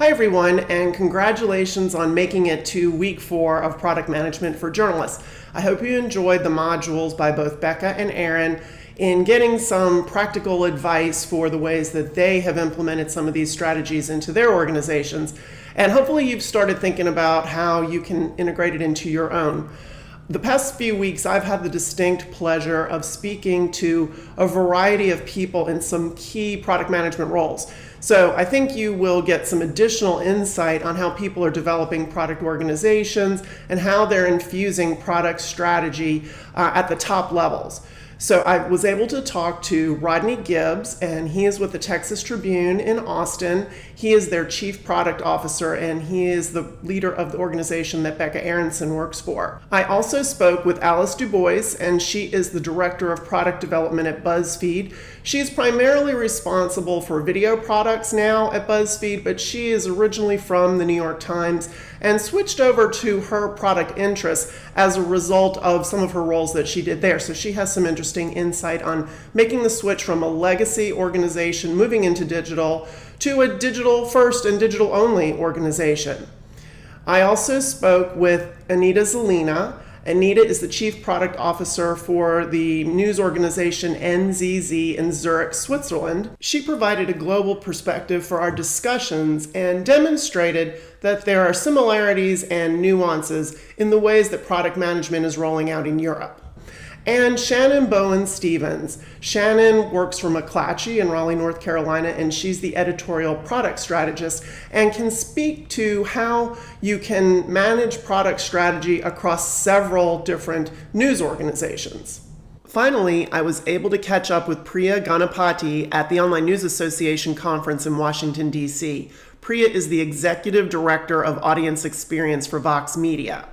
Hi everyone, and congratulations on making it to week 4 of product management for journalists. I hope you enjoyed the modules by both Becca and Aaron in getting some practical advice for the ways that they have implemented some of these strategies into their organizations. And hopefully you've started thinking about how you can integrate it into your own. The past few weeks, I've had the distinct pleasure of speaking to a variety of people in some key product management roles. So I think you will get some additional insight on how people are developing product organizations and how they're infusing product strategy at the top levels. So I was able to talk to Rodney Gibbs, and he is with the Texas Tribune in Austin. He is their chief product officer, and he is the leader of the organization that Becca Aronson works for. I also spoke with Alice Dubois, and she is the director of product development at BuzzFeed. She is primarily responsible for video products now at BuzzFeed, but she is originally from the New York Times and switched over to her product interests as a result of some of her roles that she did there. So she has some interesting insight on making the switch from a legacy organization moving into digital to a digital first and digital only organization. I also spoke with Anita Zelina. Anita is the Chief Product Officer for the news organization NZZ in Zurich, Switzerland. She provided a global perspective for our discussions and demonstrated that there are similarities and nuances in the ways that product management is rolling out in Europe. And Shannon Bowen-Stevens. Shannon works for McClatchy in Raleigh, North Carolina, and she's the editorial product strategist and can speak to how you can manage product strategy across several different news organizations. Finally, I was able to catch up with Priya Ganapati at the Online News Association conference in Washington, D.C. Priya is the executive director of audience experience for Vox Media.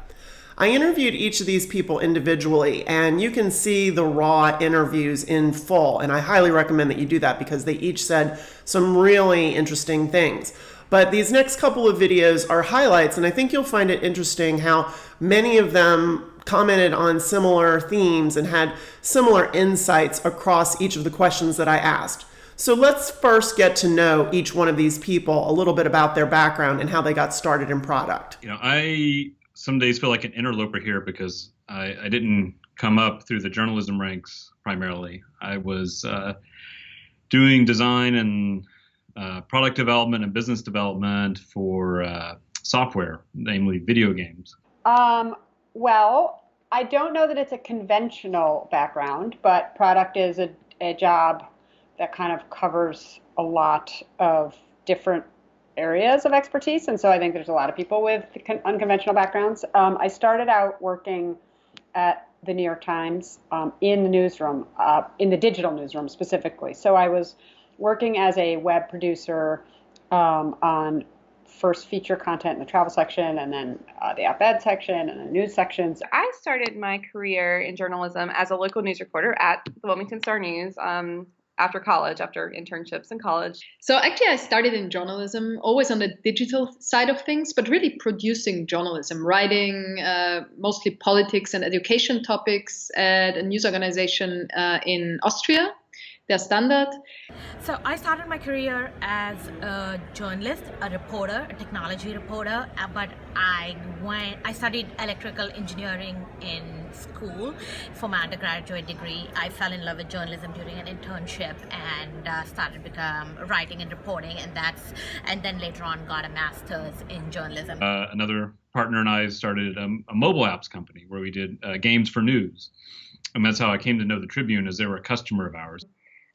I interviewed each of these people individually, and you can see the raw interviews in full, and I highly recommend that you do that because they each said some really interesting things. But these next couple of videos are highlights, and I think you'll find it interesting how many of them commented on similar themes and had similar insights across each of the questions that I asked. So let's first get to know each one of these people, a little bit about their background and how they got started in product. I some days feel like an interloper here because I didn't come up through the journalism ranks primarily. I was doing design and product development and business development for software, namely video games. Well, I don't know that it's a conventional background, but product is a job that kind of covers a lot of different areas of expertise, and so I think there's a lot of people with unconventional backgrounds. I started out working at the New York Times in the newsroom, in the digital newsroom specifically. So I was working as a web producer on first feature content in the travel section, and then the op-ed section, and the news sections. I started my career in journalism as a local news reporter at the Wilmington Star News. After college, after internships in college. So actually I started in journalism, always on the digital side of things, but really producing journalism, writing mostly politics and education topics at a news organization in Austria, Der Standard. So I started my career as a journalist, a reporter, a technology reporter, but I studied electrical engineering in school for my undergraduate degree. I fell in love with journalism during an internship and started writing and reporting, and then later on got a master's in journalism. Another partner and I started a mobile apps company where we did games for news, and that's how I came to know the Tribune, as they were a customer of ours.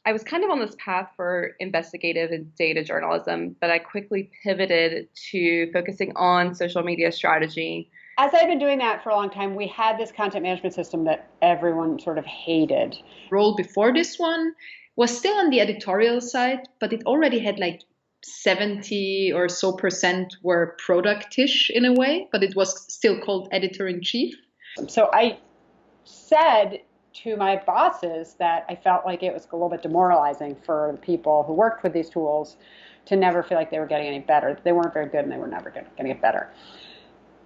I was kind of on this path for investigative and data journalism, but I quickly pivoted to focusing on social media strategy. As I've been doing that for a long time, we had this content management system that everyone sort of hated. Role before this one was still on the editorial side, but it already had like 70 or so percent were productish in a way, but it was still called editor-in-chief. So I said to my bosses that I felt like it was a little bit demoralizing for the people who worked with these tools to never feel like they were getting any better. They weren't very good and they were never going to get better.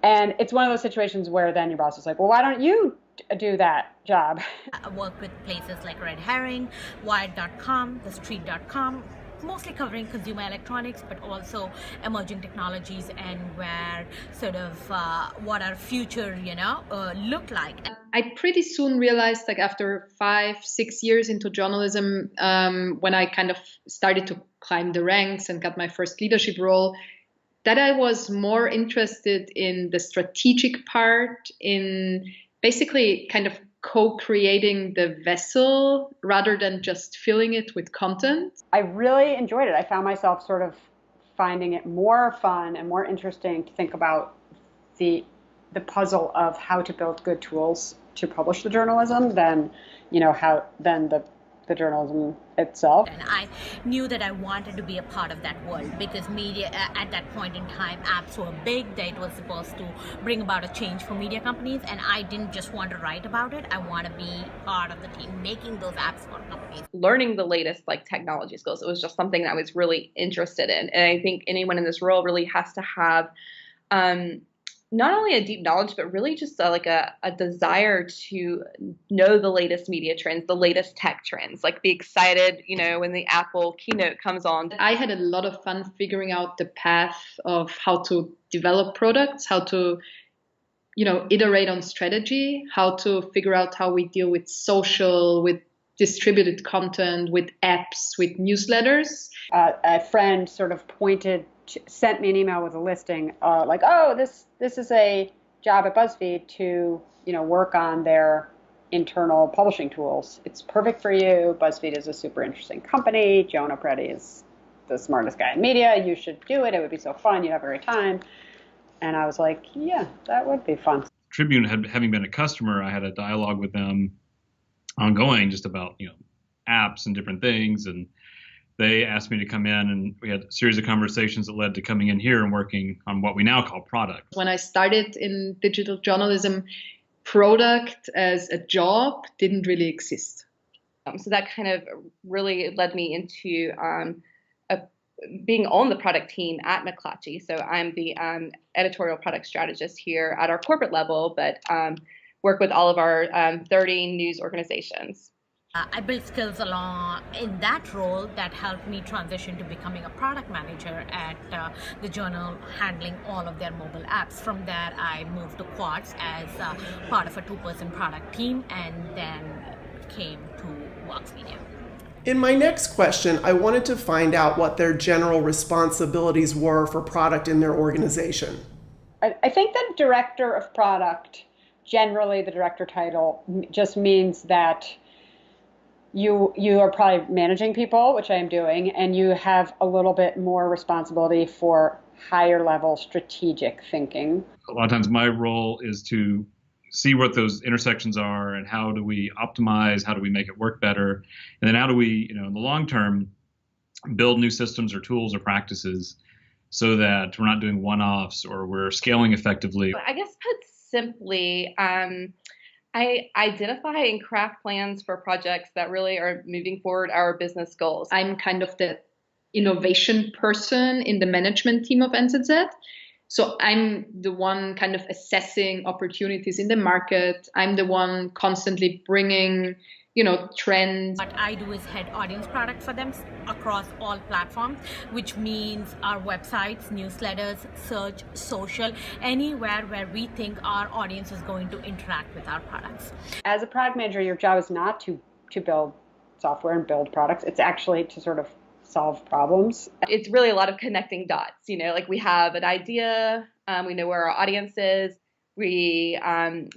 And it's one of those situations where then your boss is like, well, why don't you do that job? I work with places like Red Herring, Wired.com, TheStreet.com, mostly covering consumer electronics, but also emerging technologies and where sort of what our future, look like. I pretty soon realized, like after 5-6 years into journalism, when I kind of started to climb the ranks and got my first leadership role, that I was more interested in the strategic part, in basically kind of co-creating the vessel rather than just filling it with content. I really enjoyed it. I found myself sort of finding it more fun and more interesting to think about the puzzle of how to build good tools to publish the journalism than the journalism itself. And I knew that I wanted to be a part of that world because media at that point in time, apps were big. That it was supposed to bring about a change for media companies, and I didn't just want to write about it. I want to be part of the team making those apps for companies. Learning the latest technology skills, it was just something that I was really interested in. And I think anyone in this role really has to have not only a deep knowledge, but really just a desire to know the latest media trends, the latest tech trends, be excited, when the Apple keynote comes on. I had a lot of fun figuring out the path of how to develop products, how to, iterate on strategy, how to figure out how we deal with social, with distributed content, with apps, with newsletters. A friend sort of sent me an email with a listing, this is a job at BuzzFeed to, work on their internal publishing tools. It's perfect for you. BuzzFeed is a super interesting company. Jonah Preddy is the smartest guy in media. You should do it. It would be so fun. You'd have a great time. And I was like, yeah, that would be fun. Tribune, having been a customer, I had a dialogue with them ongoing just about, apps and different things. And they asked me to come in, and we had a series of conversations that led to coming in here and working on what we now call product. When I started in digital journalism, product as a job didn't really exist. So that kind of really led me into being on the product team at McClatchy. So I'm the editorial product strategist here at our corporate level, but work with all of our 30 news organizations. I built skills along in that role that helped me transition to becoming a product manager at the Journal, handling all of their mobile apps. From there, I moved to Quartz as part of a 2-person product team, and then came to Vox Media. In my next question, I wanted to find out what their general responsibilities were for product in their organization. I think that director of product, generally the director title, just means that you are probably managing people, which I am doing, and you have a little bit more responsibility for higher level strategic thinking. A lot of times my role is to see what those intersections are and how do we optimize, how do we make it work better, and then how do we, in the long term, build new systems or tools or practices so that we're not doing one-offs or we're scaling effectively. I guess put simply, I identify and craft plans for projects that really are moving forward our business goals. I'm kind of the innovation person in the management team of NZZ. So I'm the one kind of assessing opportunities in the market. I'm the one constantly bringing, trends. What I do is head audience product for them across all platforms, which means our websites, newsletters, search, social, anywhere where we think our audience is going to interact with our products. As a product manager, your job is not to build software and build products. It's actually to sort of solve problems. It's really a lot of connecting dots. We have an idea, we know where our audience is. We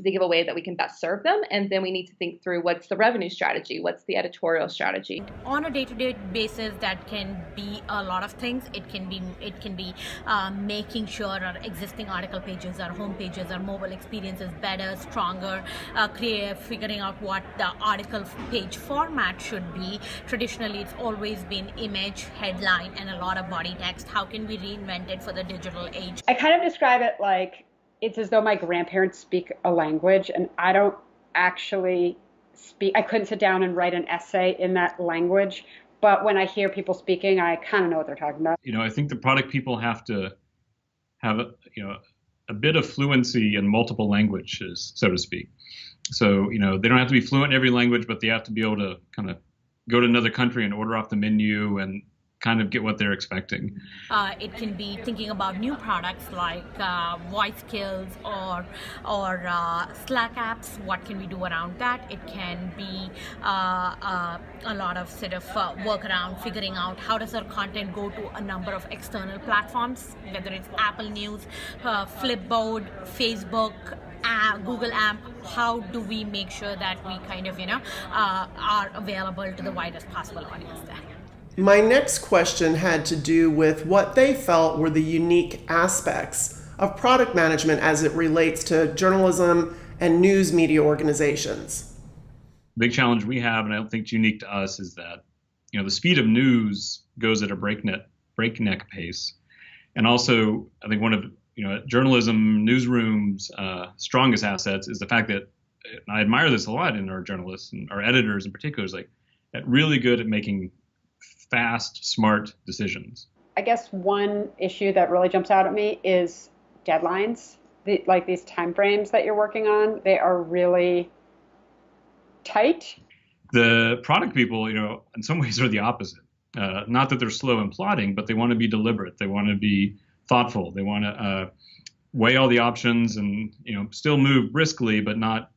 think of a way that we can best serve them, and then we need to think through what's the revenue strategy, what's the editorial strategy. On a day-to-day basis, that can be a lot of things. It can be making sure our existing article pages, our home pages, our mobile experience is better, stronger, figuring out what the article page format should be. Traditionally, it's always been image, headline, and a lot of body text. How can we reinvent it for the digital age? I kind of describe it like it's as though my grandparents speak a language and I don't actually speak. I couldn't sit down and write an essay in that language, but when I hear people speaking, I kind of know what they're talking about. I think the product people have to have a bit of fluency in multiple languages, so to speak. So, they don't have to be fluent in every language, but they have to be able to kind of go to another country and order off the menu and kind of get what they're expecting. It can be thinking about new products like voice skills or Slack apps. What can we do around that? It can be a lot of sort of work around figuring out how does our content go to a number of external platforms, whether it's Apple News, Flipboard, Facebook, Google AMP. How do we make sure that we kind of are available to the widest possible audience there? My next question had to do with what they felt were the unique aspects of product management as it relates to journalism and news media organizations. The big challenge we have, and I don't think it's unique to us, is that the speed of news goes at a breakneck pace. And also, I think one of journalism newsrooms' strongest assets is the fact that, and I admire this a lot in our journalists and our editors in particular, is like that really good at making fast, smart decisions. I guess one issue that really jumps out at me is deadlines. Like these timeframes that you're working on, they are really tight. The product people, in some ways are the opposite. Not that they're slow in plotting, but they want to be deliberate. They want to be thoughtful. They want to weigh all the options and still move briskly, but not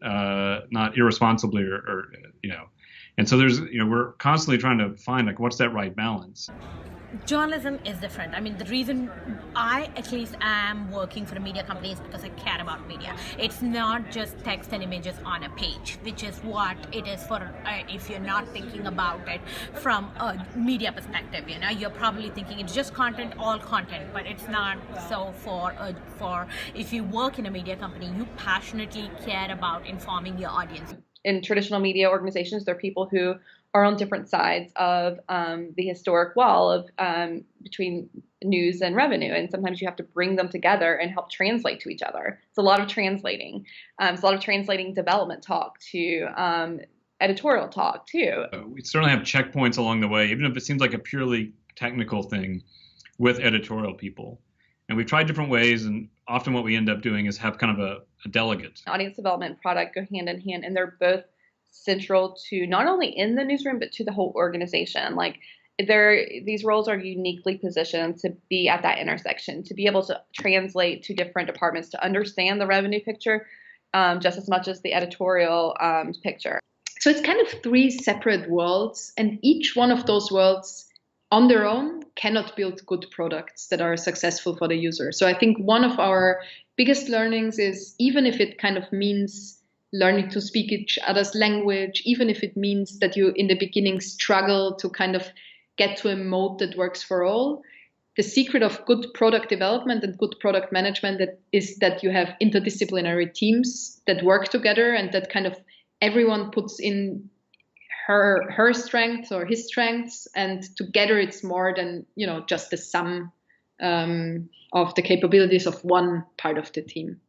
irresponsibly or. And so we're constantly trying to find what's that right balance. Journalism is different. I mean, the reason I at least am working for a media company is because I care about media. It's not just text and images on a page, which is what it is for if you're not thinking about it from a media perspective. You're probably thinking it's just content, all content, but it's not. So for if you work in a media company, you passionately care about informing your audience. In traditional media organizations, there are people who are on different sides of the historic wall of between news and revenue, and sometimes you have to bring them together and help translate to each other. It's a lot of translating. It's a lot of translating development talk to editorial talk too. We certainly have checkpoints along the way, even if it seems like a purely technical thing, with editorial people. And we've tried different ways, and often what we end up doing is have kind of a delegate. Audience development and product go hand in hand, and they're both central to not only in the newsroom, but to the whole organization. These roles are uniquely positioned to be at that intersection, to be able to translate to different departments, to understand the revenue picture just as much as the editorial picture. So it's kind of three separate worlds, and each one of those worlds on their own cannot build good products that are successful for the user. So I think one of our biggest learnings is, even if it kind of means learning to speak each other's language, even if it means that you in the beginning struggle to kind of get to a mode that works for all, the secret of good product development and good product management is that you have interdisciplinary teams that work together, and that kind of everyone puts in her strengths or his strengths, and together it's more than just the sum of the capabilities of one part of the team.